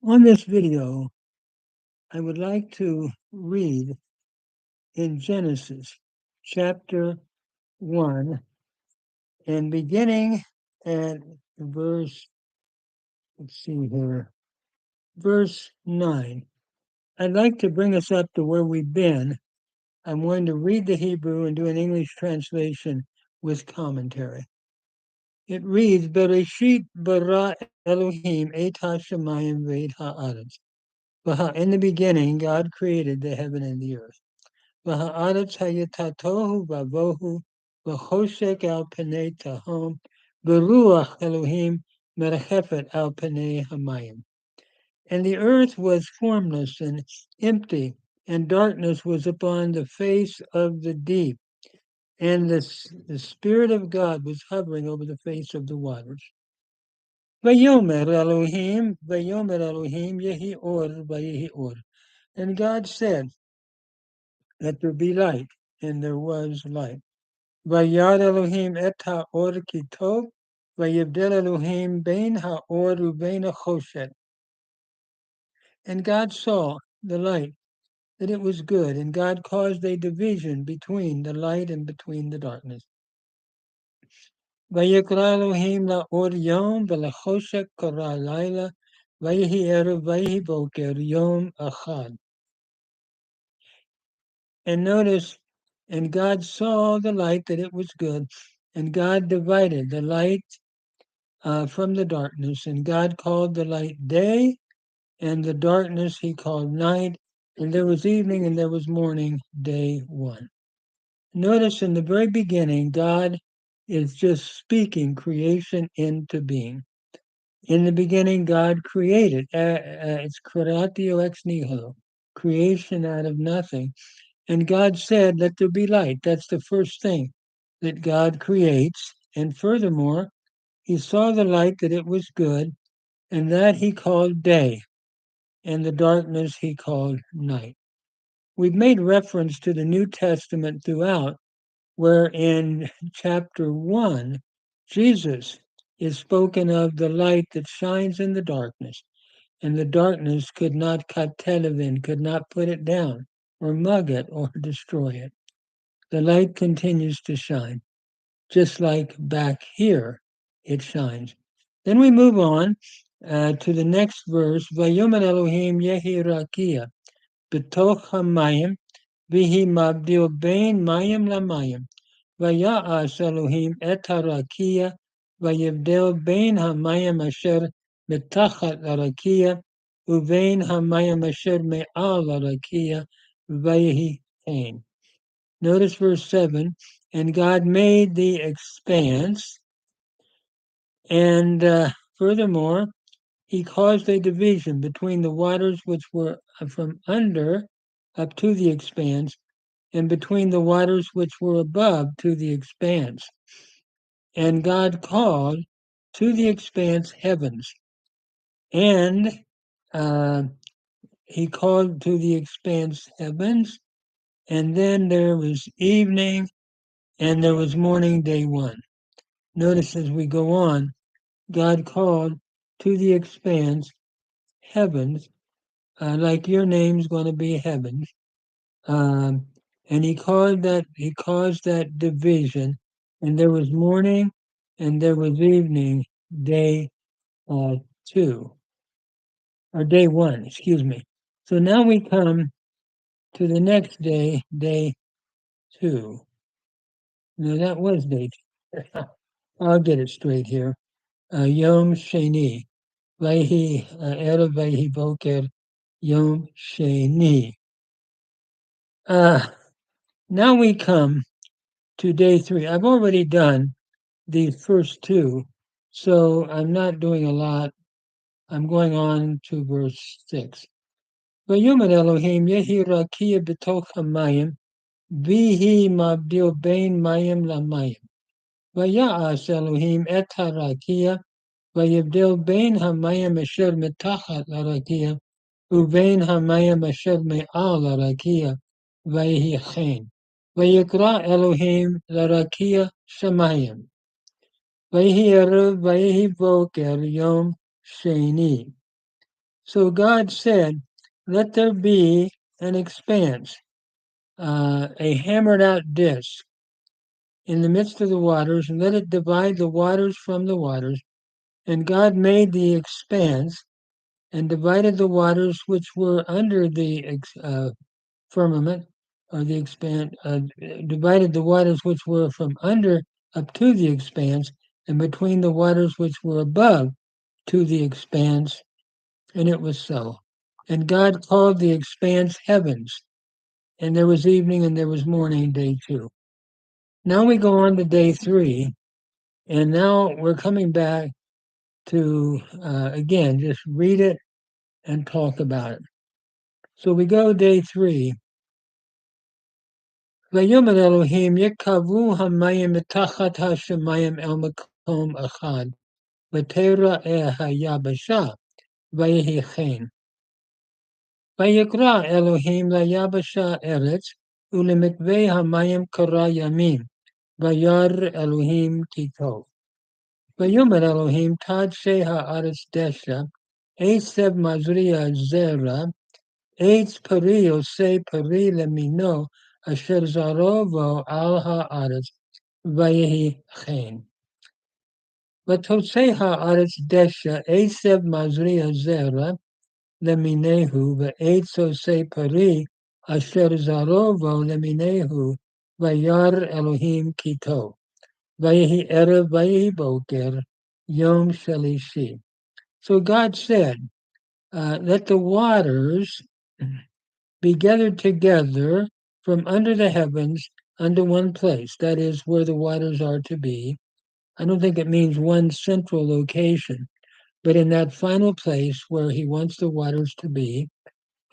On this video, I would like to read in Genesis chapter 1 and beginning at verse, let's see here, verse 9. I'd like to bring us up to where we've been. I'm going to read the Hebrew and do an English translation with commentary. It reads, Bereshit bara Elohim et ha-shamayim ve'et ha'aretz. In the beginning, God created the heaven and the earth. V'ha'aretz hayatatohu vavohu v'choshek al penei tahom v'ruach Elohim merechefet al penei hamayim. And the earth was formless and empty, and darkness was upon the face of the deep, and the Spirit of God was hovering over the face of the waters. Vayomer Elohim yehi or vayehi or. And God said, let there be light, and there was light. Vayad Elohim et ha'or ki tov, vayivdel Elohim bein ha'or u'bein ha'choshet. And God saw the light, that it was good, and God caused a division between the light and between the darkness. Vayikra Elohim la'or yom, v'la'choshet kara layla, vayihi erev, vayihi boker, yom achad. And notice, and God saw the light that it was good, and God divided the light from the darkness, and God called the light day, and the darkness he called night, and there was evening and there was morning, day one. Notice in the very beginning, God is just speaking creation into being. In the beginning, God created. It's creatio ex nihilo, creation out of nothing. And God said, let there be light. That's the first thing that God creates. And furthermore, he saw the light that it was good, and that he called day, and the darkness he called night. We've made reference to the New Testament throughout, where in chapter 1, Jesus is spoken of the light that shines in the darkness, and the darkness could not katelevin, could not put it down, or mug it, or destroy it. The light continues to shine, just like back here it shines. Then we move on to the next verse. Vayomer Elohim yehi rakia b'toch hamayim v'hi mabdil bein mayim lamayim. Vaya'as Elohim et harakia vayivdel bein hamayim asher mitachat harakia uvein hamayim asher me'al harakia vayehi ein. Notice verse 7, and God made the expanse, and furthermore, he caused a division between the waters which were from under up to the expanse, and between the waters which were above to the expanse. And God called to the expanse heavens, and he called to the expanse heavens, and then there was evening, and there was morning, day one. Notice as we go on, God called to the expanse heavens, like your name's going to be heavens, and he caused that division, and there was morning, and there was evening, day 2, or day 1, excuse me. So now we come to the next day, day 2. No, that was day 2. I'll get it straight here. Yom Sheni. Vayhi Erev Vayhi Boker Yom Sheni. Now we come to day 3. I've already done the first 2, so I'm not doing a lot. I'm going on to verse 6. Vayomer Elohim yehi rakia b'toch hamayim vihi mabdil bein mayim lamayim. Vaya'as Elohim et harakia vayivdil bein hamayim asher mitachat harakia uvein hamayim asher me'al harakia vayehi chen. Vayikra Elohim larakia shamayim. Vayehi erev vayehi boker yom sheni. So God said, let there be an expanse, a hammered out disk in the midst of the waters, and let it divide the waters from the waters. And God made the expanse and divided the waters which were under the firmament, or the expanse, divided the waters which were from under up to the expanse, and between the waters which were above to the expanse. And it was so. And God called the expanse heavens. And there was evening and there was morning, day 2. Now we go on to day 3. And now we're coming back to, again, just read it and talk about it. So we go day 3. ויאמר אלוהים יקבעו המים מתחת השמיים אל מקום אחד, ותיראה היבשה, ויהי כן. ויקרא אלוהים ליבשה ארץ, ולמקווה המים קרא ימים, וירא אלוהים כי טוב. ויאמר אלוהים תדשא הארץ דשא, עשב מזריע זרע, עץ פרי עושה פרי למינו, אשר זרעו בו על הארץ, ויהי כן. ותוצא הארץ דשא, עשב מזריע זרע, למיניהו, ועץ עושה פרי, אשר זרעו בו למיניהו, וירא אלוהים כי טוב. ויהי ערב, ויהי בוקר, יום שלישי. So God said, let the waters be gathered together from under the heavens unto one place. That is where the waters are to be. I don't think it means one central location, but in that final place where he wants the waters to be.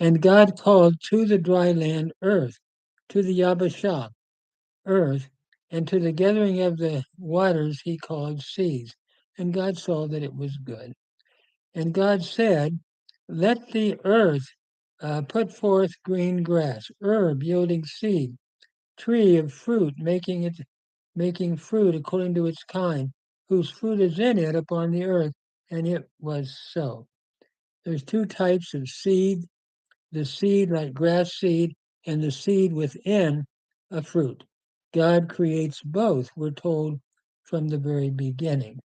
And God called to the dry land earth, to the Yabashah, earth, and to the gathering of the waters he called seas. And God saw that it was good. And God said, let the earth put forth green grass, herb yielding seed, tree of fruit, making fruit according to its kind, whose fruit is in it upon the earth. And it was so. There's 2 types of seed, the seed like grass seed and the seed within a fruit. God creates both, we're told from the very beginning.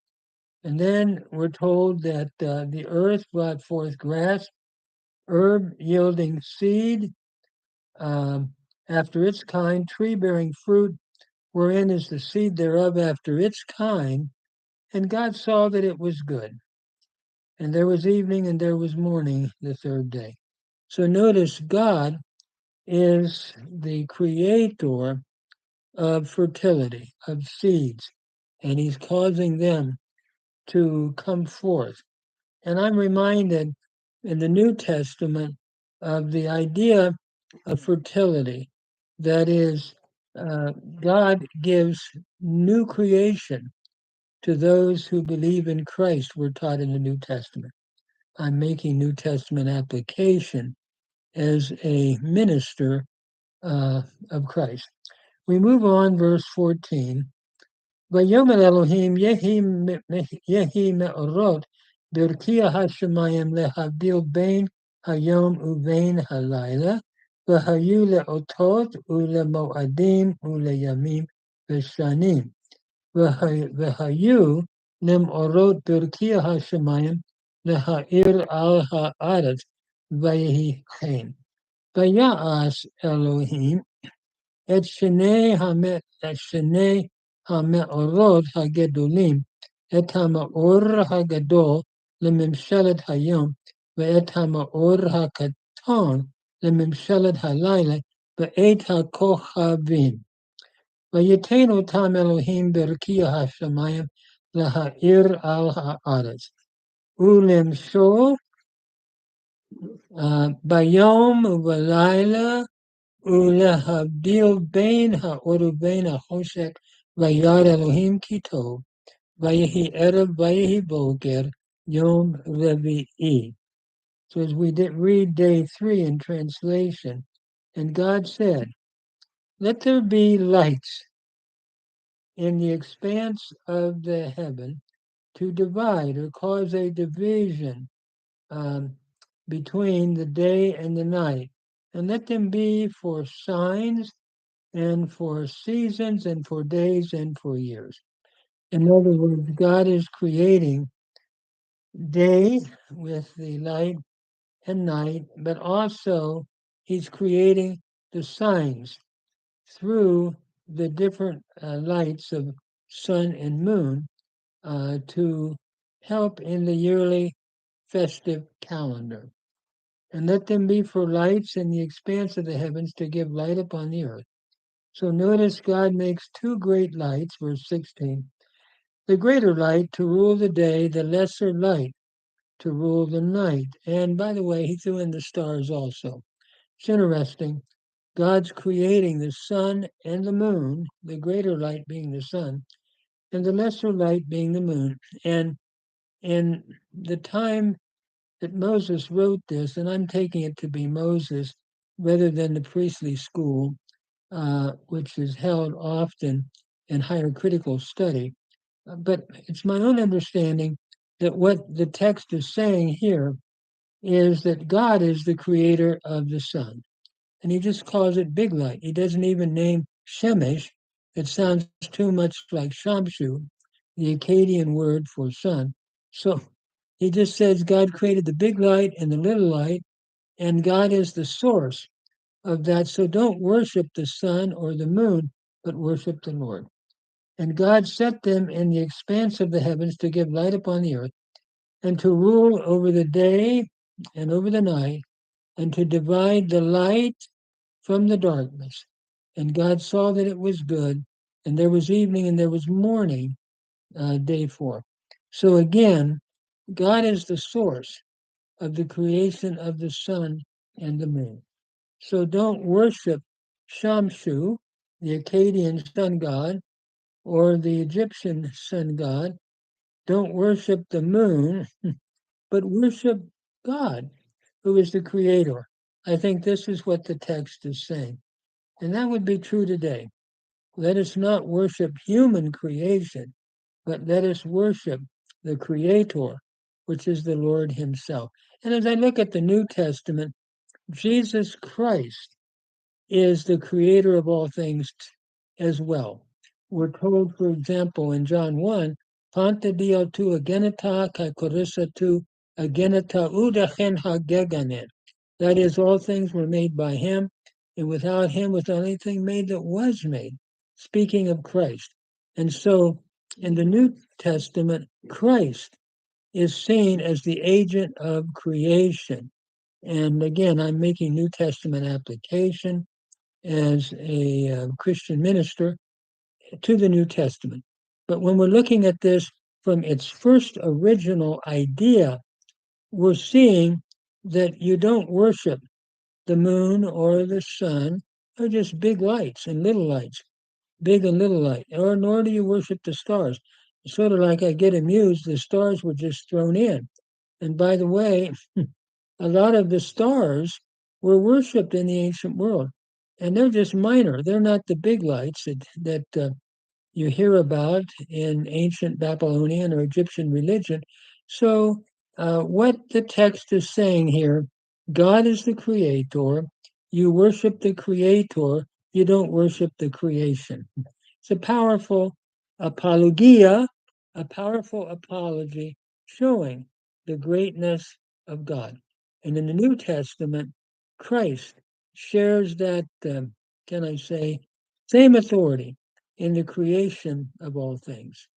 And then we're told that the earth brought forth grass, herb yielding seed after its kind, tree bearing fruit, wherein is the seed thereof after its kind. And God saw that it was good. And there was evening and there was morning the 3rd day. So notice God is the creator of fertility, of seeds, and he's causing them to come forth. And I'm reminded in the New Testament of the idea of fertility. That is, God gives new creation to those who believe in Christ, we're taught in the New Testament. I'm making New Testament application as a minister of Christ. We move on, verse 14. ויאמר אלוהים יהי מאורות ברכי השמיים להבדיל בין היום ובין הלילה, והיו לאותות ולמועדים ולימים ושנים. והיו למאורות ברכי השמיים להאיר על הארץ, ויהי כן. ויעש אלוהים את שני המאורות הגדולים, את המאור הגדול לממשלת היום, ואת המאור הקטון לממשלת הלילה, ואת הכוכבים. ויתן אותם אלוהים ברכי השמיים להאיר על הארץ, ולמשול ביום ובלילה, ולהבדיל בין האור ובין החושך, וירא אלוהים כי טוב, ויהי ערב ויהי בוקר, יום רביעי. So as we did read day 3 in translation, and God said, let there be lights in the expanse of the heaven to divide or cause a division between the day and the night, and let them be for signs and for seasons and for days and for years. In other words, God is creating day with the light and night, but also He's creating the signs through the different lights of sun and moon to help in the yearly festive calendar. And let them be for lights in the expanse of the heavens to give light upon the earth. So notice God makes two great lights, verse 16. The greater light to rule the day, the lesser light to rule the night. And by the way, he threw in the stars also. It's interesting. God's creating the sun and the moon, the greater light being the sun, and the lesser light being the moon. And in the time that Moses wrote this, and I'm taking it to be Moses rather than the priestly school, which is held often in higher critical study. But it's my own understanding that what the text is saying here is that God is the creator of the sun. And he just calls it big light. He doesn't even name Shemesh. It sounds too much like Shamshu, the Akkadian word for sun. So he just says God created the big light and the little light, and God is the source of that. So don't worship the sun or the moon, but worship the Lord. And God set them in the expanse of the heavens to give light upon the earth, and to rule over the day and over the night, and to divide the light from the darkness. And God saw that it was good, and there was evening and there was morning, day 4. So again, God is the source of the creation of the sun and the moon. So don't worship Shamshu, the Akkadian sun god, or the Egyptian sun god. Don't worship the moon, but worship God, who is the creator. I think this is what the text is saying. And that would be true today. Let us not worship human creation, but let us worship the Creator, which is the Lord Himself. And as I look at the New Testament, Jesus Christ is the creator of all things as well. We're told, for example, in John 1, Panta dio tu agenita kai korisa tu agenita udachen hageganen. That is, all things were made by him, and without him was not anything made that was made. Speaking of Christ. And so in the New Testament, Christ is seen as the agent of creation. And again, I'm making New Testament application as a Christian minister to the New Testament. But when we're looking at this from its first original idea, we're seeing that you don't worship the moon or the sun. They're just big lights and little lights, big and little light, or nor do you worship the stars. It's sort of like I get amused, the stars were just thrown in. And by the way, a lot of the stars were worshipped in the ancient world, and they're just minor. They're not the big lights that you hear about in ancient Babylonian or Egyptian religion. So, what the text is saying here, God is the creator. You worship the creator, you don't worship the creation. It's a powerful apologia, a powerful apology showing the greatness of God. And in the New Testament, Christ shares that, can I say, same authority in the creation of all things.